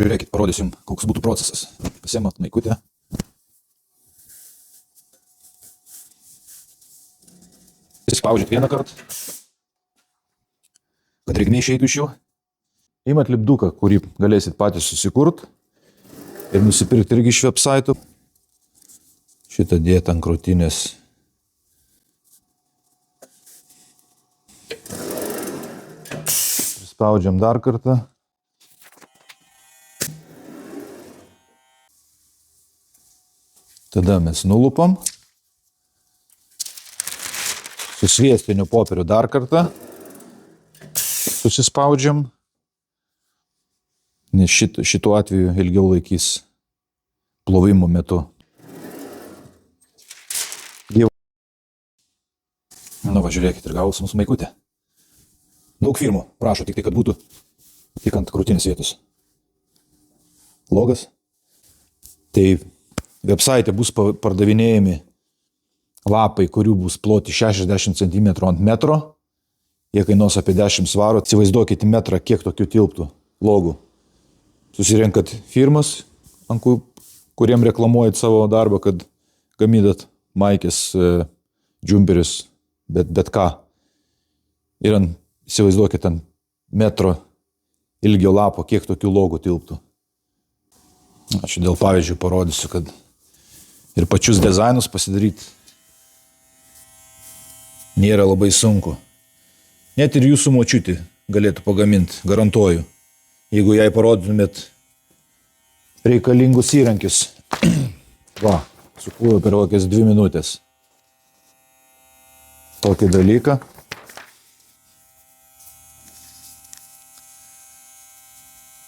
Žiūrėkit, parodysim, koks būtų procesas. Pasiemat maikutę. Spaudžiat vieną kartą, kad drėgmė išeitų iš jų. Imat lipduką, kurį galėsit patys susikurt ir nusipirkti irgi iš websaitų. Šitą dėt ant krūtinės. Prispaudžiam dar kartą. Tada mes nulupam. Su sviestiniu popieriu dar kartą susispaudžiam, nes šituo atveju ilgiau laikys plovimo metu. Nu va, žiūrėkit, ir gavus mūsų maikutė. Daug firmų prašo tik tai, kad būtų tik ant krūtinės vietos logas. Tai website bus pardavinėjami lapai, kurių bus ploti 60 cm ant metro. Jie kainuos apie 10 svarų. Įsivaizduokite metrą, kiek tokių tilptų logų. Susirenkat firmas, kuriem reklamuojat savo darbą, kad gaminat maikės, džumperius, bet ką. Ir įsivaizduokit ant metro ilgio lapo, kiek tokių logų tilptų. Aš dėl pavyzdžių parodysiu, kad ir pačius dizainus pasidaryti nėra labai sunku. Net ir jūsų močiutė galėtų pagaminti, garantuoju, jeigu jai parodytumėt reikalingus įrankius. Va, sukūriau per kokias 2 minutės tokį dalyką.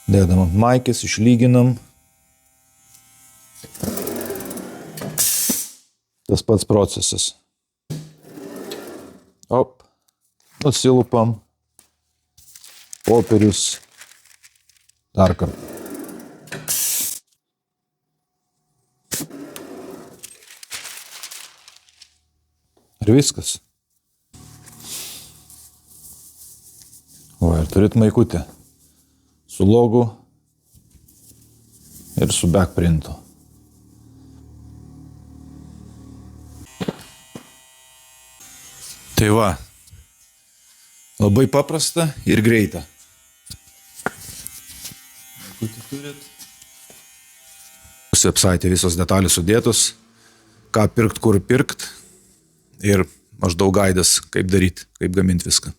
Dėdam ant maikės, išlyginam. Tas pats procesas. Op, nusilupam, popierius, dar kartą. Ir viskas. Va, ir turit maikutę su logu ir su backprintu. Tai va, labai paprasta ir greita. Maikutį turit. Website visos detalės sudėtos, ką pirkt, kur pirkt ir maždaug gaidas, kaip daryti, kaip gaminti viską.